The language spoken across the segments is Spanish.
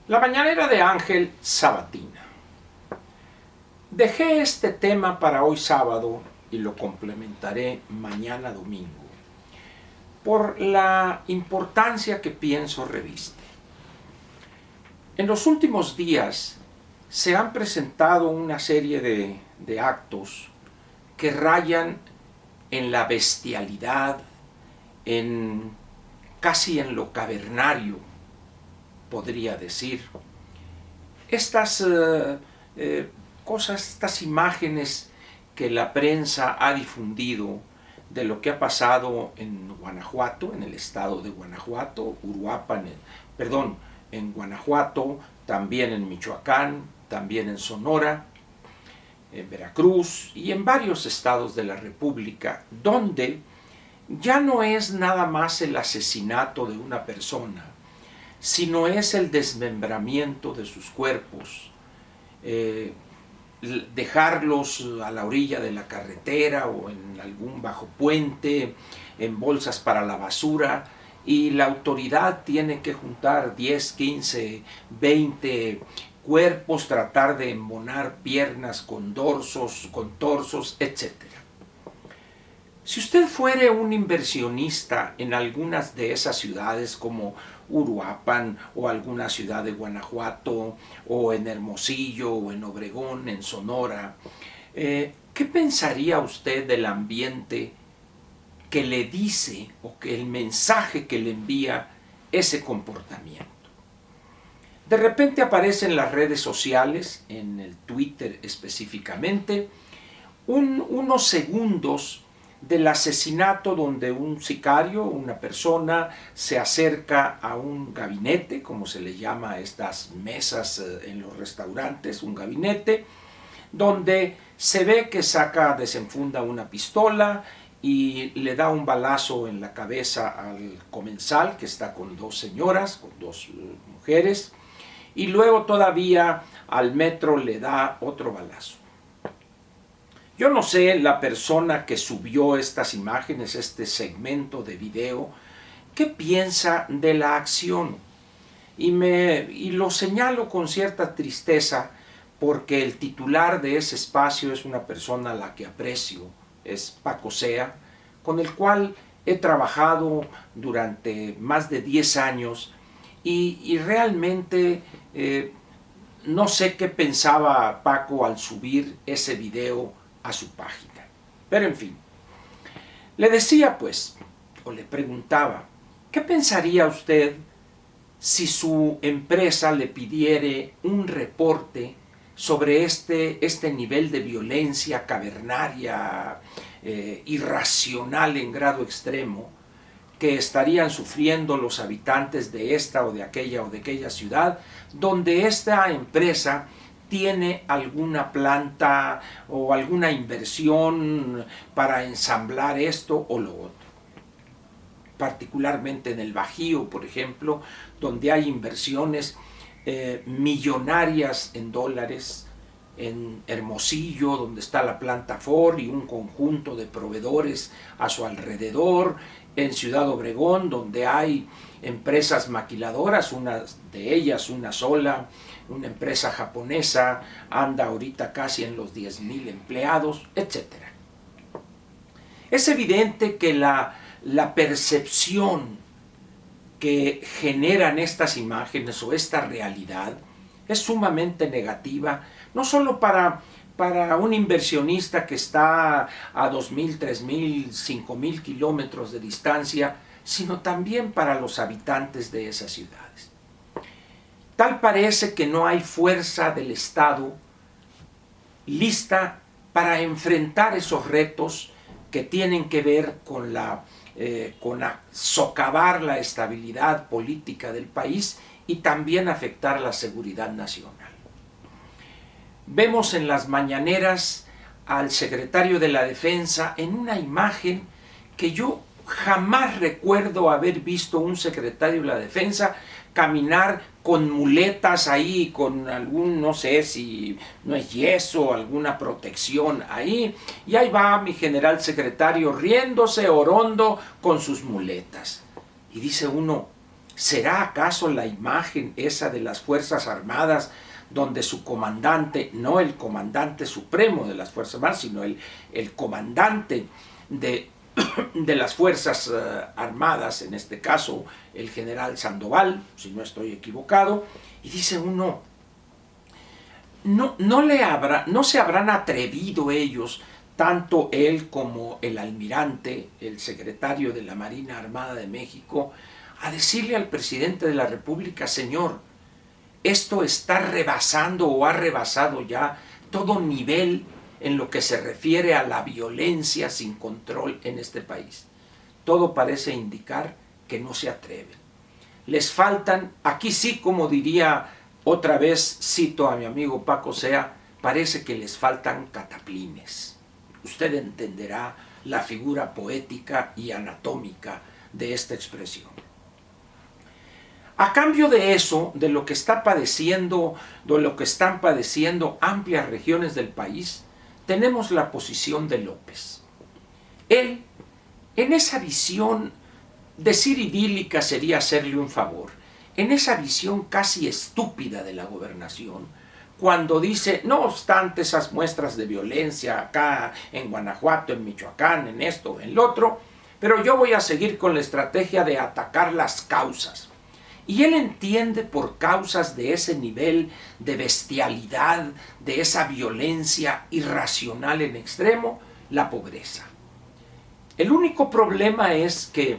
La mañanera de Ángel Sabatina. Dejé este tema para hoy sábado y lo complementaré mañana domingo, por la importancia que pienso reviste. En los últimos días se han presentado una serie de actos que rayan en la bestialidad, casi en lo cavernario, podría decir. Estas cosas, estas imágenes que la prensa ha difundido de lo que ha pasado en Guanajuato, en el estado de Guanajuato, Uruapan, en Guanajuato, también en Michoacán, también en Sonora, en Veracruz y en varios estados de la República, donde ya no es nada más el asesinato de una persona, sino es el desmembramiento de sus cuerpos, dejarlos a la orilla de la carretera o en algún bajo puente, en bolsas para la basura, y la autoridad tiene que juntar 10, 15, 20 cuerpos, tratar de embonar piernas con torsos, etc. Si usted fuere un inversionista en algunas de esas ciudades como Uruapan o alguna ciudad de Guanajuato o en Hermosillo o en Obregón, en Sonora, ¿qué pensaría usted del ambiente que le dice o que el mensaje que le envía ese comportamiento? De repente aparece en las redes sociales, en el Twitter específicamente, unos segundos del asesinato donde un sicario, una persona, se acerca a un gabinete, como se le llama a estas mesas en los restaurantes, un gabinete, donde se ve que desenfunda una pistola y le da un balazo en la cabeza al comensal, que está con dos señoras, con dos mujeres, y luego todavía al metro le da otro balazo. Yo no sé, la persona que subió estas imágenes, este segmento de video, qué piensa de la acción. Y lo señalo con cierta tristeza porque el titular de ese espacio es una persona a la que aprecio, es Paco Sea, con el cual he trabajado durante más de 10 años y realmente no sé qué pensaba Paco al subir ese video a su página. Pero en fin, le decía pues, o le preguntaba, ¿qué pensaría usted si su empresa le pidiera un reporte sobre este nivel de violencia cavernaria, irracional en grado extremo, que estarían sufriendo los habitantes de esta o de aquella ciudad, donde esta empresa tiene alguna planta o alguna inversión para ensamblar esto o lo otro? Particularmente en el Bajío, por ejemplo, donde hay inversiones millonarias en dólares, en Hermosillo, donde está la planta Ford y un conjunto de proveedores a su alrededor, en Ciudad Obregón, donde hay empresas maquiladoras, una de ellas, una sola, una empresa japonesa, anda ahorita casi en los 10,000 empleados, etc. Es evidente que la percepción que generan estas imágenes o esta realidad es sumamente negativa, no solo para un inversionista que está a 2,000, 3,000, 5,000 kilómetros de distancia, sino también para los habitantes de esas ciudades. Tal parece que no hay fuerza del Estado lista para enfrentar esos retos que tienen que ver con socavar la estabilidad política del país y también afectar la seguridad nacional. Vemos en las mañaneras al secretario de la Defensa en una imagen que yo jamás recuerdo haber visto un secretario de la Defensa caminar con muletas ahí, con algún, no sé si no es yeso, alguna protección ahí, y ahí va mi general secretario riéndose, orondo con sus muletas. Y dice uno, ¿Será acaso la imagen esa de las Fuerzas Armadas donde su comandante, no el comandante supremo de las Fuerzas Armadas, sino el comandante de las Fuerzas Armadas, en este caso el general Sandoval, si no estoy equivocado, y dice uno, no se habrán atrevido ellos, tanto él como el almirante, el secretario de la Marina Armada de México, a decirle al presidente de la República: señor, esto está rebasando o ha rebasado ya todo nivel en lo que se refiere a la violencia sin control en este país. Todo parece indicar que no se atreven. Les faltan, aquí sí, como diría otra vez, cito a mi amigo Paco Sea, parece que les faltan cataplines. Usted entenderá la figura poética y anatómica de esta expresión. A cambio de eso, de lo que está padeciendo, de lo que están padeciendo amplias regiones del país, tenemos la posición de López. Él, en esa visión, decir idílica sería hacerle un favor, en esa visión casi estúpida de la gobernación, cuando dice, no obstante esas muestras de violencia acá en Guanajuato, en Michoacán, en esto, en lo otro, pero yo voy a seguir con la estrategia de atacar las causas. Y él entiende por causas de ese nivel de bestialidad, de esa violencia irracional en extremo, la pobreza. El único problema es que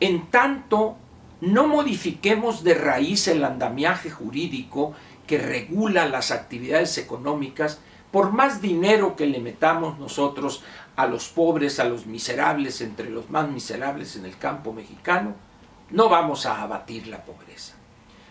en tanto no modifiquemos de raíz el andamiaje jurídico que regula las actividades económicas, por más dinero que le metamos nosotros a los pobres, a los miserables, entre los más miserables en el campo mexicano, no vamos a abatir la pobreza.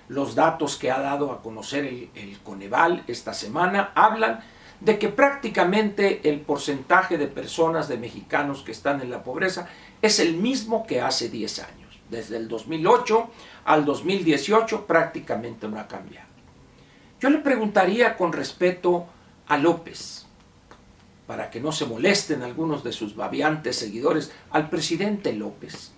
Los datos que ha dado a conocer el Coneval esta semana hablan de que prácticamente el porcentaje de personas, de mexicanos que están en la pobreza, es el mismo que hace 10 años. Desde el 2008 al 2018 prácticamente no ha cambiado. Yo le preguntaría con respeto a López, para que no se molesten algunos de sus babeantes seguidores, al presidente López.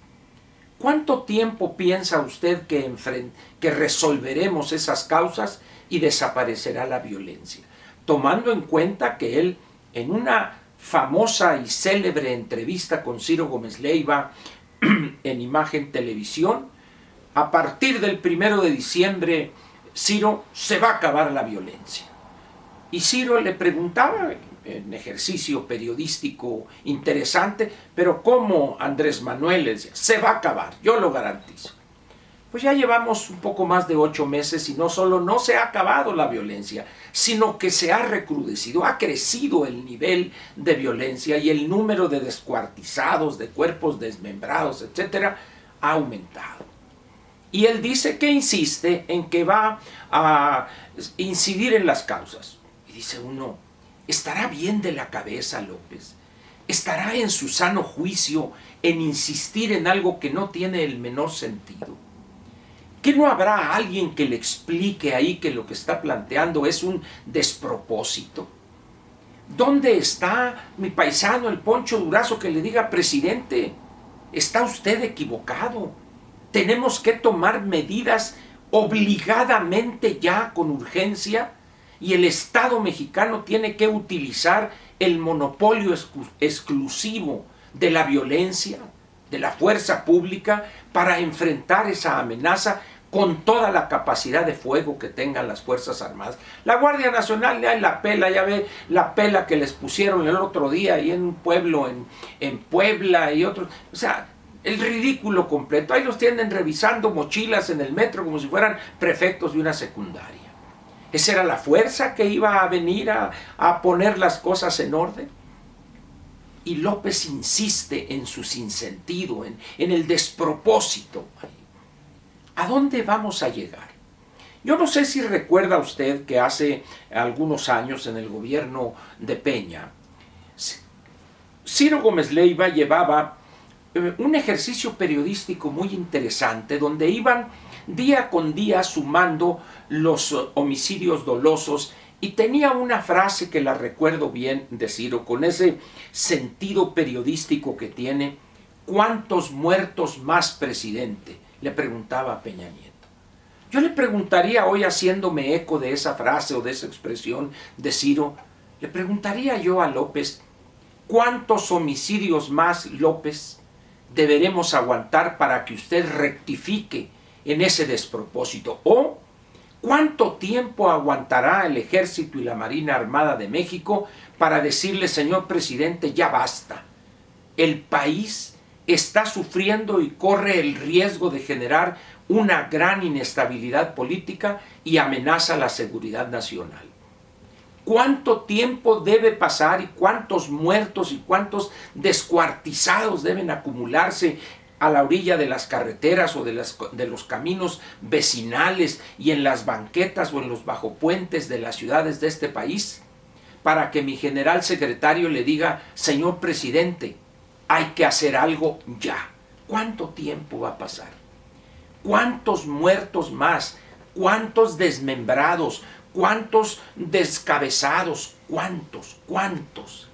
¿Cuánto tiempo piensa usted que resolveremos esas causas y desaparecerá la violencia? Tomando en cuenta que él, en una famosa y célebre entrevista con Ciro Gómez Leiva en Imagen Televisión, a partir del 1 de diciembre, Ciro, se va a acabar la violencia. Y Ciro le preguntaba, en ejercicio periodístico interesante, pero ¿cómo, Andrés Manuel? Le decía, se va a acabar, yo lo garantizo. Pues ya llevamos un poco más de 8 meses y no solo no se ha acabado la violencia, sino que se ha recrudecido, ha crecido el nivel de violencia y el número de descuartizados, de cuerpos desmembrados, etcétera, ha aumentado. Y él dice que insiste en que va a incidir en las causas. Y dice uno, ¿estará bien de la cabeza López? ¿Estará en su sano juicio en insistir en algo que no tiene el menor sentido? ¿Que no habrá alguien que le explique ahí que lo que está planteando es un despropósito? ¿Dónde está mi paisano, el Poncho Durazo, que le diga, presidente, está usted equivocado? Tenemos que tomar medidas obligadamente ya con urgencia y el Estado mexicano tiene que utilizar el monopolio exclusivo de la violencia, de la fuerza pública, para enfrentar esa amenaza con toda la capacidad de fuego que tengan las Fuerzas Armadas. La Guardia Nacional le da la pela, ya ve la pela que les pusieron el otro día ahí en un pueblo en Puebla y otros. O sea, el ridículo completo. Ahí los tienen revisando mochilas en el metro como si fueran prefectos de una secundaria. ¿Esa era la fuerza que iba a venir a poner las cosas en orden? Y López insiste en su sinsentido, en el despropósito. ¿A dónde vamos a llegar? Yo no sé si recuerda usted que hace algunos años en el gobierno de Peña, Ciro Gómez Leiva llevaba un ejercicio periodístico muy interesante donde iban día con día sumando los homicidios dolosos y tenía una frase que la recuerdo bien de Ciro, con ese sentido periodístico que tiene: ¿cuántos muertos más, presidente? Le preguntaba a Peña Nieto. Yo le preguntaría hoy, haciéndome eco de esa frase o de esa expresión de Ciro, le preguntaría yo a López, ¿cuántos homicidios más, López, deberemos aguantar para que usted rectifique en ese despropósito? ¿O cuánto tiempo aguantará el Ejército y la Marina Armada de México para decirle, señor presidente, ya basta? El país está sufriendo y corre el riesgo de generar una gran inestabilidad política y amenaza la seguridad nacional. ¿Cuánto tiempo debe pasar y cuántos muertos y cuántos descuartizados deben acumularse a la orilla de las carreteras o de los caminos vecinales y en las banquetas o en los bajopuentes de las ciudades de este país para que mi general secretario le diga, señor presidente, hay que hacer algo ya? ¿Cuánto tiempo va a pasar? ¿Cuántos muertos más? ¿Cuántos desmembrados? ¿Cuántos descabezados? ¿Cuántos?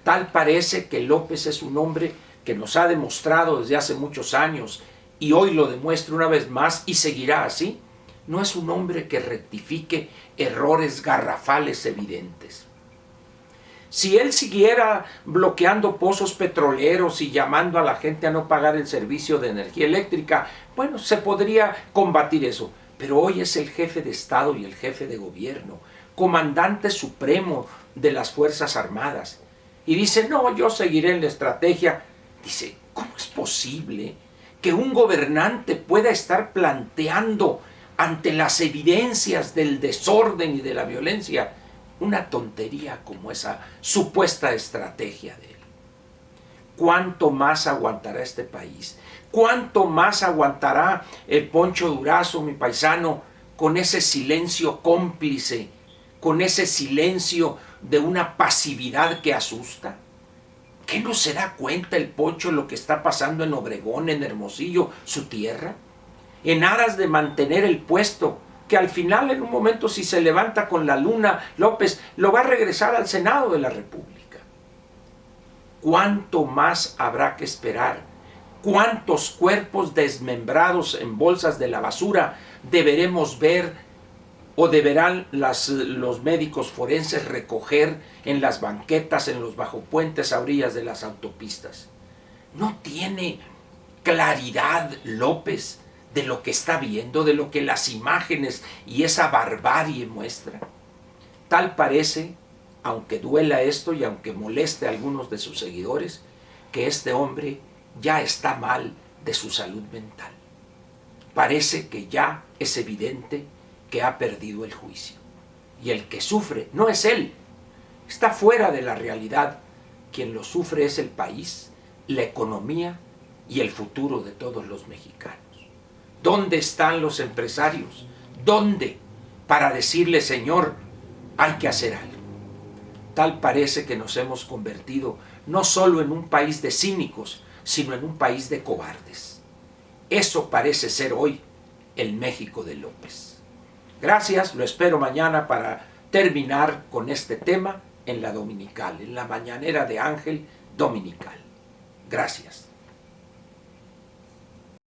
Tal parece que López es un hombre que nos ha demostrado desde hace muchos años y hoy lo demuestra una vez más y seguirá así. No es un hombre que rectifique errores garrafales evidentes. Si él siguiera bloqueando pozos petroleros y llamando a la gente a no pagar el servicio de energía eléctrica, bueno, se podría combatir eso. Pero hoy es el jefe de Estado y el jefe de gobierno, comandante supremo de las Fuerzas Armadas. Y dice, no, yo seguiré en la estrategia. Dice, ¿cómo es posible que un gobernante pueda estar planteando ante las evidencias del desorden y de la violencia una tontería como esa supuesta estrategia de él? ¿Cuánto más aguantará este país? ¿Cuánto más aguantará el Poncho Durazo, mi paisano, con ese silencio cómplice, con ese silencio de una pasividad que asusta? ¿Qué no se da cuenta el Poncho de lo que está pasando en Obregón, en Hermosillo, su tierra? En aras de mantener el puesto, que al final, en un momento, si se levanta con la luna, López lo va a regresar al Senado de la República. ¿Cuánto más habrá que esperar? ¿Cuántos cuerpos desmembrados en bolsas de la basura deberemos ver o deberán los médicos forenses recoger en las banquetas, en los bajopuentes a orillas de las autopistas? ¿No tiene claridad López de lo que está viendo, de lo que las imágenes y esa barbarie muestran? Tal parece, aunque duela esto y aunque moleste a algunos de sus seguidores, que este hombre ya está mal de su salud mental. Parece que ya es evidente que ha perdido el juicio. Y el que sufre no es él, está fuera de la realidad. Quien lo sufre es el país, la economía y el futuro de todos los mexicanos. ¿Dónde están los empresarios? ¿Dónde? Para decirle, señor, hay que hacer algo. Tal parece que nos hemos convertido no solo en un país de cínicos, sino en un país de cobardes. Eso parece ser hoy el México de López. Gracias, lo espero mañana para terminar con este tema en la dominical, en la mañanera de Ángel dominical. Gracias.